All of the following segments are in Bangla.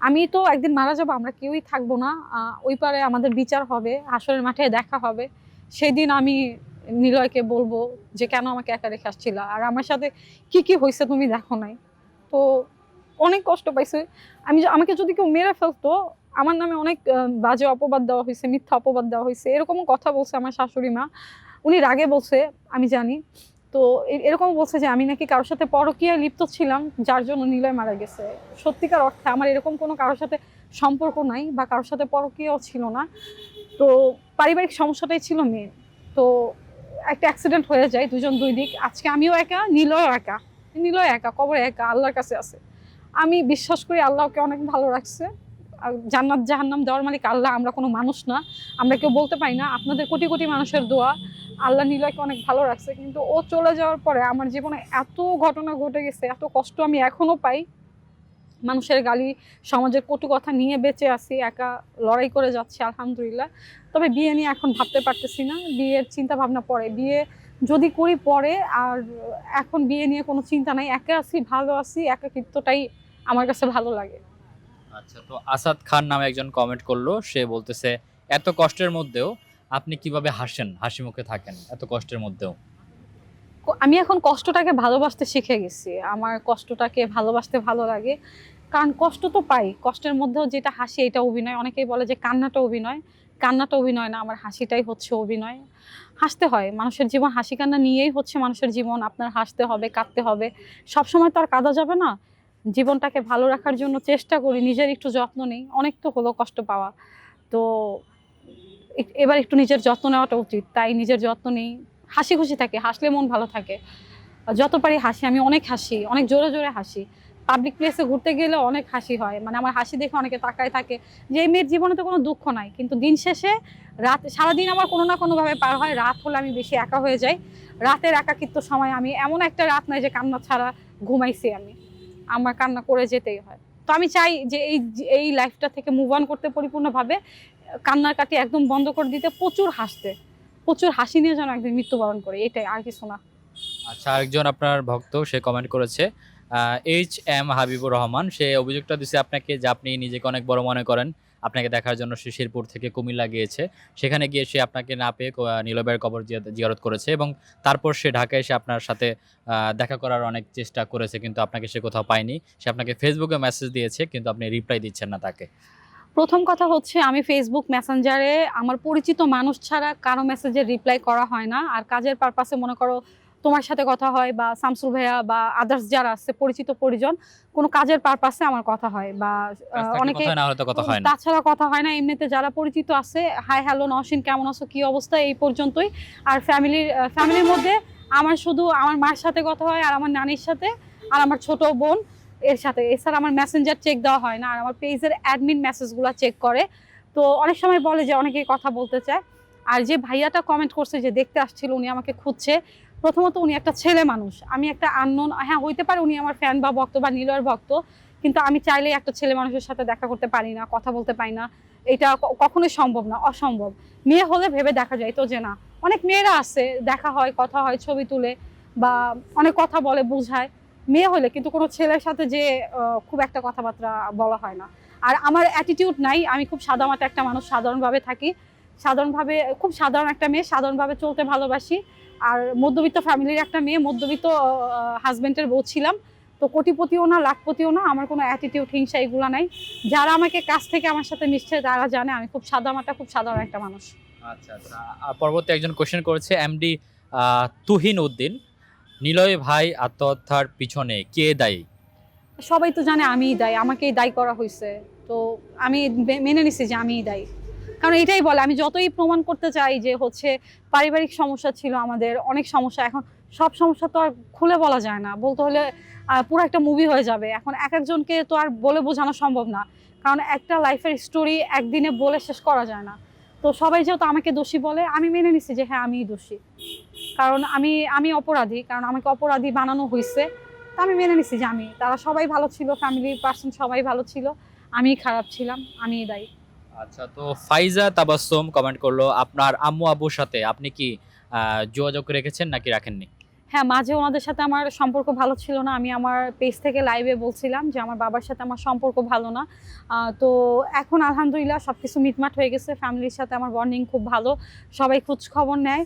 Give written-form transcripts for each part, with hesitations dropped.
আমি তো একদিন মারা যাবো, আমরা কেউই থাকবো না। ওই পারে আমাদের বিচার হবে, হাসরের মাঠে দেখা হবে। সেই দিন আমি নিলয়কে বলবো যে কেন আমাকে একা রেখে আসছিল, আর আমার সাথে কি কি হয়েছে তুমি দেখো নাই। তো অনেক কষ্ট পাইছে। আমাকে যদি কেউ মেরে ফেলতো, আমার নামে অনেক বাজে অপবাদ দেওয়া হয়েছে, মিথ্যা অপবাদ দেওয়া হয়েছে, এরকমও কথা বলছে আমার শাশুড়ি মা। উনি রাগে বলছে, আমি জানি। তো এরকম বলছে যে আমি নাকি কারোর সাথে পরকীয়ায় লিপ্ত ছিলাম, যার জন্য নিলয় মারা গেছে। সত্যিকার অর্থে আমার এরকম কোনো কারোর সাথে সম্পর্ক নাই, বা কারোর সাথে পরকীয়াও ছিল না। তো পারিবারিক সমস্যাটাই ছিল মেন। তো একটা অ্যাক্সিডেন্ট হয়ে যায়, দুজন দুই দিক। আজকে আমিও একা, নিলয়ও একা। নিলয় একা, কবরে একা, আল্লাহর কাছে আছে। আমি বিশ্বাস করি আল্লাহকে অনেক ভালো রাখছে। জান্নাত জাহান্নাম দেওয়ার মালিক আল্লাহ, আমরা কোনো মানুষ না, আমরা কেউ বলতে পারি না। আপনাদের কোটি কোটি মানুষের দোয়া, আল্লাহ নিলয়কে অনেক ভালো রাখছে। কিন্তু ও চলে যাওয়ার পরে আমার জীবনে এত ঘটনা ঘটে গেছে, এত কষ্ট আমি এখনো পাই। মানুষের গালি, সমাজের কটু কথা নিয়ে বেঁচে আছি, একা লড়াই করে যাচ্ছি আলহামদুলিল্লাহ। তবে বিয়ে নিয়ে এখন ভাবতে পারতেছি না, বিয়ের চিন্তা ভাবনা পরে, বিয়ে যদি করি পরে। আর এখন বিয়ে নিয়ে কোনো চিন্তা নাই, একা আছি, ভালো আছি, একাকিত্বটাই আমার কাছে ভালো লাগে। আচ্ছা, তো আসাদ খান নামে একজন কমেন্ট করলো, সে বলতেছে এত কষ্টের মধ্যেও আপনি কিভাবে হাসেন, হাসি মুখে থাকেন এত কষ্টের মধ্যেও? আমি এখন কষ্টটাকে ভালোবাসতে শিখে গেছি, আমার কষ্টটাকে ভালোবাসতে ভালো লাগে। কারণ কষ্ট তো পাই, কষ্টের মধ্যেও যেটা হাসি এটা অভিনয়। অনেকেই বলে যে কান্নাটা অভিনয়, কান্নাটা অভিনয় না, আমার হাসিটাই হচ্ছে অভিনয়। হাসতে হয়, মানুষের জীবন হাসি কান্না নিয়েই হচ্ছে মানুষের জীবন। আপনার হাসতে হবে, কাঁদতে হবে, সবসময় তো আর কাঁদা যাবে না। জীবনটাকে ভালো রাখার জন্য চেষ্টা করি, নিজের একটু যত্ন নিই। অনেক তো হলো কষ্ট পাওয়া, তো এবার একটু নিজের যত্ন নেওয়াটা উচিত, তাই নিজের যত্ন নিই। হাসি খুশি থাকে, হাসলে মন ভালো থাকে। যত পারি হাসি, আমি অনেক হাসি, অনেক জোরে জোরে হাসি। পাবলিক প্লেসে ঘুরতে গেলে অনেক হাসি হয়, মানে আমার হাসি দেখে অনেকে তাকায় থাকে যে এই মেয়ের জীবনে তো কোনো দুঃখ নাই। কিন্তু দিন শেষে রাত, সারাদিন আমার কোনো না কোনোভাবে পার হয়। রাত হলে আমি বেশি একা হয়ে যাই। রাতের একাকিত্ব সময় আমি এমন একটা রাত নাই যে কান্না ছাড়া ঘুমাইছি আমি, আমার কান্না করে যেতেই হয়। তো আমি চাই যে এই লাইফটা থেকে মুভ অন করতে পরিপূর্ণভাবে, কান্নাকাটি একদম বন্ধ করে দিতে, প্রচুর হাসতে, প্রচুর হাসি নিয়ে যেন একদিন মৃত্যুবরণ করে, এটাই আর কিছু না। আচ্ছা, আরেকজন আপনার ভক্ত সে কমেন্ট করেছে, HM হাবিবুর রহমান, সে অভিযোগটা দিছে আপনাকে যে আপনি নিজেকে অনেক বড় মনে করেন। আপনাকে দেখার জন্য সে শেরপুর থেকে কুমিল্লা গিয়েছে, সেখানে গিয়ে সে আপনাকে না পেয়ে নীলবের কবর জিয়ারত করেছে, এবং তারপর সে ঢাকায় এসে আপনার সাথে দেখা করার অনেক চেষ্টা করেছে, কিন্তু আপনাকে সে কোথাও পায়নি। সে আপনাকে ফেসবুকে মেসেজ দিয়েছে, কিন্তু আপনি রিপ্লাই দিচ্ছেন না তাকে। প্রথম কথা হচ্ছে, আমি ফেসবুক মেসেঞ্জারে আমার পরিচিত মানুষ ছাড়া কারো মেসেজের রিপ্লাই করা হয় না। আর কাজের পারপাসে মনে করো তোমার সাথে কথা হয়, বা শামসুল ভাইয়া বা আদার্স যারা আছে পরিচিত পরিজন, কোনো কাজের পারপাসে আমার কথা হয়, বা কাজ থাকলে অনেকে, কথা হয়, না হলে তো কথা হয় না। তাছাড়া কথা হয় না। এমনিতে যারা পরিচিত আছে, হাই হ্যালো নওশিন কেমন আছো, কি অবস্থা, এই পর্যন্তই। আর ফ্যামিলির মধ্যে আমার শুধু আমার মার সাথে কথা হয়, আর আমার নানির সাথে, আর আমার ছোট বোন এর সাথে। এছাড়া আমার মেসেঞ্জার চেক দেওয়া হয় না, আর আমার পেজের অ্যাডমিন মেসেজগুলো চেক করে। তো অনেক সময় বলে যে অনেকেই কথা বলতে চায়। আর যে ভাইয়াটা কমেন্ট করছে যে দেখতে আসছিল, উনি আমাকে খুঁজছে। প্রথমত উনি একটা ছেলে মানুষ, আমি একটা আননোন। হ্যাঁ, হইতে পারে উনি আমার ফ্যান বা ভক্ত বা নিলয়ের ভক্ত, কিন্তু আমি চাইলেই একটা ছেলে মানুষের সাথে দেখা করতে পারি না, কথা বলতে পারি না। এটা কখনোই সম্ভব না, অসম্ভব। মেয়ে হলে ভেবে দেখা যায় তো যে না, অনেক মেয়েরা আছে, দেখা হয়, কথা হয়, ছবি তুলে, বা অনেক কথা বলে, বুঝায়। মেয়ে হলে কিন্তু কোনো ছেলের সাথে যে খুব একটা কথাবার্তা বলা হয় না। আর আমার অ্যাটিটিউড নাই, আমি খুব সাদামাটা একটা মানুষ, সাধারণভাবে থাকি, সাধারণভাবে, খুব সাধারণ একটা মেয়ে, সাধারণভাবে চলতে ভালোবাসি। আর মধ্যবিত্ত ফ্যামিলির একটা মেয়ে, মধ্যবিত্ত হাজবেন্ডের বউ ছিলাম। তো কোটিপতিও না, লাখপতিও না, আমার কোনো অ্যাটিটিউড, হিংসা এগুলো নাই। যারা আমাকে কাছ থেকে আমার সাথে মিশছে তারা জানে আমি খুব সাদামাটা, খুব সাধারণ একটা মানুষ। আচ্ছা আচ্ছা, পরবর্তী একজন কোশ্চেন করেছে এমডি তুহিন উদ্দিন, নিলয় ভাই আত্মহত্যার পিছনে কে দায়ী? সবাই তো জানে আমিই দায়ী, আমাকেই দায়ী করা হয়েছে। তো আমি মেনে নিছি যে আমিই দায়ী। কারণ এটাই বলে, আমি যতই প্রমাণ করতে চাই যে হচ্ছে পারিবারিক সমস্যা ছিল আমাদের, অনেক সমস্যা। এখন সব সমস্যা তো আর খুলে বলা যায় না, বলতে হলে পুরো একটা মুভি হয়ে যাবে। এখন এক একজনকে তো আর বলে বোঝানো সম্ভব না, কারণ একটা লাইফের স্টোরি একদিনে বলে শেষ করা যায় না। তো সবাই যেহেতু আমাকে দোষী বলে, আমি মেনে নিছি যে হ্যাঁ আমিই দোষী। কারণ আমি আমি অপরাধী, কারণ আমাকে অপরাধী বানানো হয়েছে। তো আমি মেনে নিছি যে আমি, তারা সবাই ভালো ছিল, ফ্যামিলির পার্সন সবাই ভালো ছিল, আমি খারাপ ছিলাম, আমিই দায়ী। আচ্ছা, তো ফাইজা তাবাসসুম কমেন্ট করলো, আপনার আম্মু আব্বুর সাথে আপনি কি যোগাযোগ রেখেছেন নাকি রাখেননি? হ্যাঁ, মাঝে ওনাদের সাথে আমার সম্পর্ক ভালো ছিল না। আমি আমার পেজ থেকে লাইভে বলছিলাম যে আমার বাবার সাথে আমার সম্পর্ক ভালো না। তো এখন আলহামদুলিল্লাহ সবকিছু মিটমাট হয়ে গেছে। ফ্যামিলির সাথে আমার বন্ডিং খুব ভালো। সবাই খোঁজ খবর নেয়।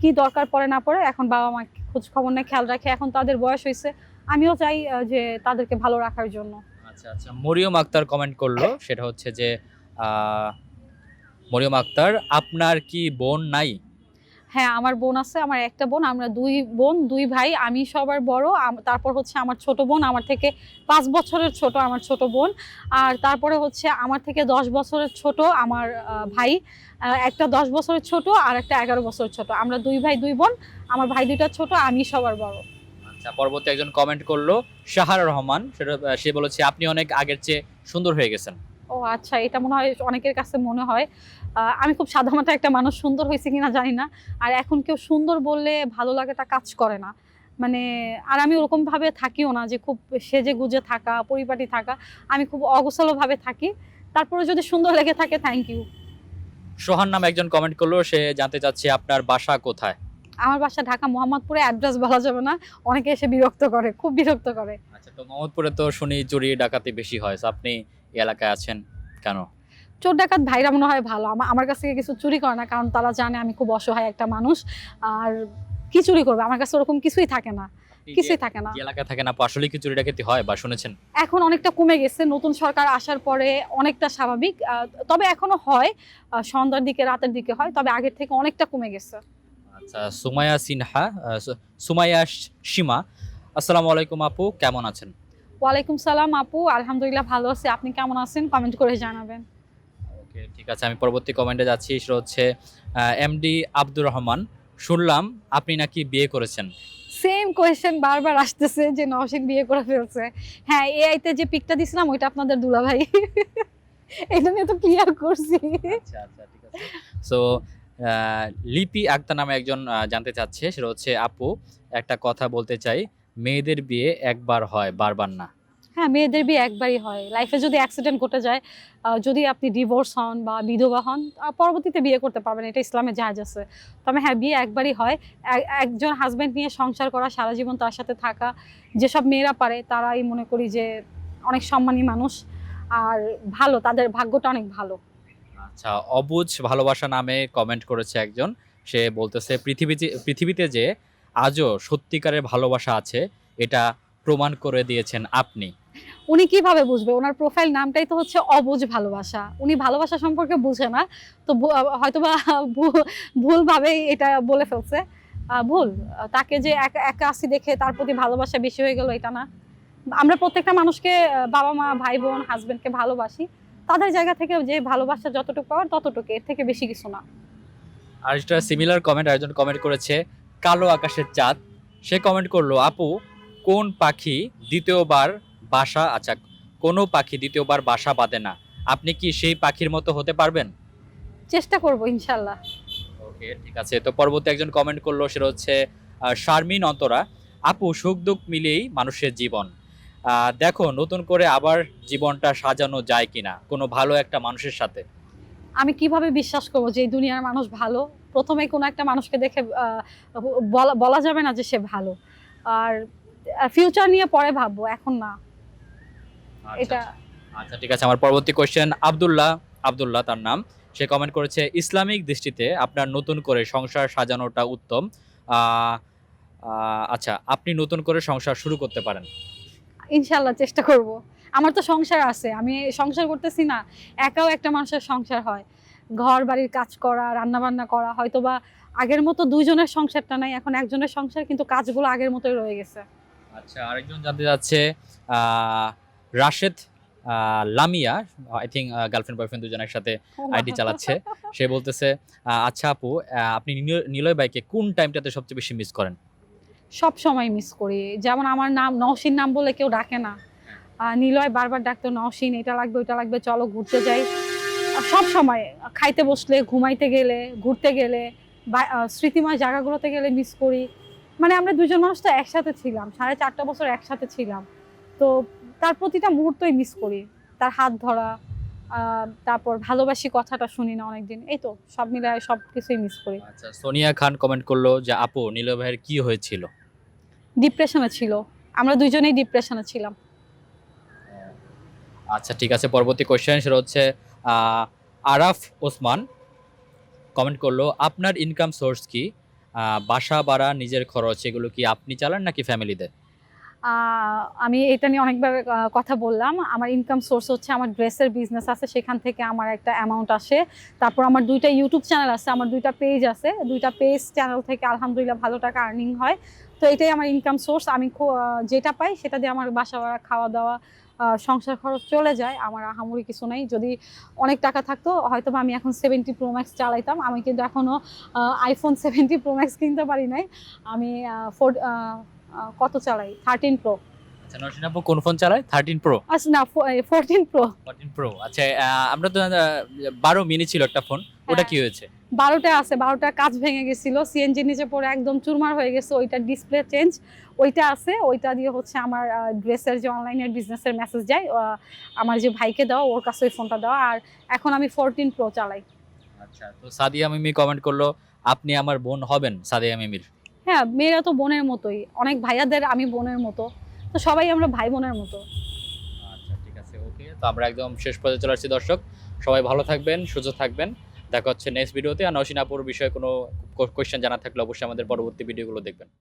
কি দরকার পড়ে না পড়ে এখন বাবা মা খোঁজ খবর নেয়, খেয়াল রাখে। এখন তাদের বয়স হয়েছে, আমিও চাই যে তাদেরকে ভালো রাখার জন্য। আচ্ছা আচ্ছা, মরিয়ম আক্তার কমেন্ট করলো, সেটা হচ্ছে যে আহ, মরিয়ম আক্তার, আপনার কি বোন নাই? হ্যাঁ, আমার বোন আছে। আমার একটা বোন, আমরা 2 বোন 2 ভাই। আমি সবার বড়। তারপর হচ্ছে আমার ছোট বোন, আমার থেকে 5 বছরের ছোট আমার ছোট বোন। আর তারপরে হচ্ছে আমার থেকে 10 বছরের ছোট আমার ভাই। একটা 10 বছরের ছোট আর একটা 11 বছরের ছোট। আমরা 2 ভাই 2 বোন। আমার ভাই 2টা ছোট, আমি সবার বড়। আচ্ছা, পরবর্তী একজন কমেন্ট করলো শাহার রহমান, সেটা সে বলেছে আপনি অনেক আগের চেয়ে সুন্দর হয়ে গেছেন। ও আচ্ছা, এটা মনে হয় অনেকের কাছে মনে হয়। আমি খুব সাধামাটা একটা মানুষ, সুন্দর হয়েছে কিনা জানি না। আর এখন কেউ সুন্দর বললে ভালো লাগাটা কাজ করে না। মানে আর আমি ওরকম ভাবে থাকিও না যে খুব সেজে গুজে থাকা, পরিপাটি থাকা। আমি খুব অগোছালো ভাবে থাকি। তারপরে যদি সুন্দর লেগে থাকে, থ্যাংক ইউ। সোহান নামে একজন কমেন্ট করলো, সে জানতে চাচ্ছে আপনার বাসা কোথায়। আমার বাসা ঢাকা মোহাম্মদপুরে, অ্যাড্রেস বলা যাবে না। অনেকে এসে বিরক্ত করে, খুব বিরক্ত করে। আচ্ছা, তো মোহাম্মদপুরে তো শুনি চুরি ডাকাতি বেশি হয়, তো আপনি এই এলাকায় আছেন কেন? চোর ডাকাত ভাইরা মনে হয় ভালো, আমার কাছ থেকে কিছু চুরি করে না, কারণ তারা জানে আমি খুব অসহায় একটা মানুষ। আর কি চুরি করবে, আমার কাছে ওরকম কিছুই থাকে না, আপনি কিছুই থাকে না। যে এলাকায় থাকেন আপু, আসলে কি চুরি ডাকাতি হয় বা শুনেছেন? এখন অনেকটা কমে গেছে, নতুন সরকার আসার পরে অনেকটা স্বাভাবিক। তবে এখনো হয়, সন্ধ্যার দিকে রাতের দিকে হয়, তবে আগের থেকে অনেকটা কমে গেছে। আচ্ছা, সুমাইয়া সিনহা, সুমাইয়া সীমা, আসসালামু আলাইকুম আপু, কেমন আছেন? ওয়ালাইকুম সালাম আপু, আলহামদুলিল্লাহ ভালো আছি। আপনি কেমন আছেন? কমেন্ট করে জানাবেন। ওকে, ঠিক আছে, আমি পরবর্তী কমেন্টে যাচ্ছি। সেটা হচ্ছে এমডি আব্দুর রহমান, শুনলাম আপনি নাকি বিয়ে করেছেন। সেম কোয়েশ্চেন বারবার আসতেছে যে নওশিন বিয়ে করে ফেলছে। হ্যাঁ, এআইতে যে পিকটা দিছিলাম ওইটা আপনাদের দুলাভাই। এটা নিয়ে তো ক্লিয়ার করছি। আচ্ছা আচ্ছা, ঠিক আছে। সো লিপি আক্তার নামে একজন জানতে চাচ্ছে, সেটা হচ্ছে আপু, একটা কথা বলতে চাই, মেয়েদের বিয়ে একবার হয়, বারবার না। হ্যাঁ, মেয়েদের বিয়ে একবারই হয়। লাইফে যদি অ্যাক্সিডেন্ট ঘটে যায়, যদি আপনি ডিভোর্স হন বা বিধবা হন, পরবর্তীতে বিয়ে করতে পারবেন, এটা ইসলামে জায়েজ আছে। তবে হ্যাঁ, বিয়ে একবারই হয়। একজন হাজব্যান্ড নিয়ে সংসার করা, সারা জীবন তার সাথে থাকা, যেসব মেয়েরা পারে তারাই মনে করি যে অনেক সম্মানী মানুষ। আর ভালো, তাদের ভাগ্যটা অনেক ভালো। আচ্ছা, অবুঝ ভালোবাসা নামে কমেন্ট করেছে একজন, সে বলতেছে পৃথিবীতে যে আজও সত্যিকারের ভালোবাসা আছে, এটা প্রমাণ করে দিয়েছেন আপনি। উনি কিভাবে বুঝবে? ওনার প্রোফাইল নামটাই তো হচ্ছে অবুঝ ভালোবাসা। উনি ভালোবাসা সম্পর্কে বুঝে না। তো হয়তোবা ভুলভাবেই এটা বলে ফেলছে। ভুল। তাকে যে একা আছি দেখে তার প্রতি ভালোবাসা বেশি হয়ে গেল, এটা না। আমরা প্রত্যেকটা মানুষকে বাবা-মা, ভাই-বোন, হাসব্যান্ডকে ভালোবাসি। তাদের জায়গা থেকে যে ভালোবাসা যতটুকু পাওয়ার ততটুকু, এর থেকে বেশি কিছু না। আর একটা সিমিলার কমেন্ট আরেকজন কমেন্ট করেছে, কালো আকাশের চাঁদ, সে কমেন্ট করলো আপু, কোন পাখি দ্বিতীয়বার বাসা, আচ্ছা, কোনো পাখি দ্বিতীয়বার বাসা বাঁধে না, আপনি কি সেই পাখির মতো হতে পারবেন? চেষ্টা করব ইনশাআল্লাহ। ওকে, ঠিক আছে। তো পরবর্তী একজন কমেন্ট করলো, সেটা হচ্ছে শারমিন অন্তরা, আপু, সুখ দুঃখ মিলেই মানুষের জীবন, দেখো নতুন করে আবার জীবনটা সাজানো যায় কিনা কোনো ভালো একটা মানুষের সাথে। আমি কিভাবে বিশ্বাস করব যে এই দুনিয়ার মানুষ ভালো? প্রথমেই কোনো একটা মানুষকে দেখে বলা যাবে না যে সে ভালো। আর ফিউচার নিয়ে পরে ভাববো, এখন না। আচ্ছা এটা আচ্ছা, ঠিক আছে। আমার পরবর্তী কোয়েশ্চেন আব্দুল্লাহ তার নাম, সে কমেন্ট করেছে ইসলামিক দৃষ্টিতে আপনার নতুন করে সংসার সাজানোটা উত্তম। আহ, আচ্ছা, আপনি নতুন করে সংসার শুরু করতে পারেন। ইনশাআল্লাহ চেষ্টা করব। আমার তো সংসার আছে, আমি সংসার করতেছি না। একাও একটা মানুষের সংসার হয়। ঘর বাড়ির কাজ করা, রান্না বান্না করা, হয়তোবা আগের মতো 2 জনের সংসারটা নাই, এখন একজনের সংসার, কিন্তু কাজগুলো আগের মতোই রয়ে গেছে। আচ্ছা, আরেকজন জানতে যাচ্ছে Rashed Lamia, I think girlfriend boyfriend দুজনের সাথে আইডি চালাচ্ছে। সে বলতেছে আচ্ছা আপু, আপনি নিলয় ভাইকে কোন টাইমটাতে সবচেয়ে বেশি মিস করেন? সব সময় মিস করি। যেমন আমার নাম নওশিন নাম বলে কেউ ডাকে না। নিলয় বারবার ডাকতো, নওশিন এটা লাগবে ওইটা লাগবে, চলো ঘুরতে যাই। সব সময় খাইতে বসলে, ঘুমাইতে গেলে, ঘুরতে গেলে, স্মৃতিময় জায়গাগুলোতে গেলে মিস করি। মানে আমরা 2জন মানুষ তো একসাথে ছিলাম, 4.5 বছর একসাথে ছিলাম। তো তার প্রতিটা মুহূর্তই মিস করি। তার হাত ধরা, তারপর ভালোবাসি কথাটা শুনি না অনেকদিন, এই তো সব মিলায় সব কিছুই মিস করি। আচ্ছা, সোনিয়া খান কমেন্ট করলো যে আপু নিলয় ভাইয়ের কি হয়েছিল? ডিপ্রেশনে ছিল, আমরা দুজনেই ডিপ্রেশনে ছিলাম। আচ্ছা ঠিক আছে, পরবর্তী কোশ্চেন সেটা হচ্ছে আরাফ ওসমান কমেন্ট করলো আপনার ইনকাম সোর্স কি? বাসা ভাড়া নিজের খরচ এগুলো কি আপনি চালান নাকি ফ্যামিলি দেয়? আমি এটা নিয়ে অনেকবার কথা বললাম। আমার ইনকাম সোর্স হচ্ছে আমার ড্রেসের বিজনেস আছে, সেখান থেকে আমার একটা অ্যামাউন্ট আসে। তারপর আমার ২টা ইউটিউব চ্যানেল আছে, আমার ২টা পেজ আছে। ২টা পেজ চ্যানেল থেকে আলহামদুলিল্লাহ ভালো টাকা আর্নিং হয়। তো এটাই আমার ইনকাম সোর্স। আমি যেটা পাই সেটা দিয়ে আমার বাসা ভাড়া, খাওয়া-দাওয়া, সংসার খরচ চলে যায়। আমার আহামরি কিছু নাই। যদি অনেক টাকা থাকতো হয়তোবা আমি এখন 70 প্রো ম্যাক্স চালাইতাম। আমি কিন্তু এখনো iPhone 70 প্রো ম্যাক্স কিনতে পারি নাই। আমি কত চালাই? 13 প্রো। আচ্ছা, নরসিন আপু কোন ফোন চালায়? 13 প্রো? আচ্ছা না, 14 প্রো। 14 প্রো। আচ্ছা, আমরা তো 12 মিনি ছিল একটা ফোন, ওটা হ্যাঁ। কি হয়েছে? 12টা আছে, 12টার কাঁচ ভেঙে গেছিল। সিএনজি নিচে পড়ে একদম চুরমার হয়ে গেছে। ওইটার ডিসপ্লে চেঞ্জ। ওইটা আছে। ওইটা দিয়ে হচ্ছে আমার ড্রেসের যে অনলাইনের বিজনেসের মেসেজ যায়, আমার যে ভাইকে দেওয়া, ওর কাছে ওই ফোনটা দেওয়া। আর এখন আমি 14 প্রো চালাই। আচ্ছা, তো সাদিয়া মিমি কমেন্ট করলো আপনি আমার বোন হবেন সাদিয়া মিমির? হ্যাঁ, মেয়েরা তো বোনের মতোই। অনেক ভাইয়াদের আমি বোনের মতো। তো সবাই আমরা ভাই বোনের মতো। আচ্ছা ঠিক আছে, ওকে। তো আমরা একদম শেষ পর্যায়ে চলে আসছি দর্শক। সবাই ভালো থাকবেন, সুস্থ থাকবেন। দেখা হচ্ছে নেক্সট ভিডিওতে। আর নরসিন আপুর বিষয়ে কোনো কোয়েশ্চেন জানা থাকলে অবশ্যই আমাদের পরবর্তী ভিডিওগুলো দেখবেন।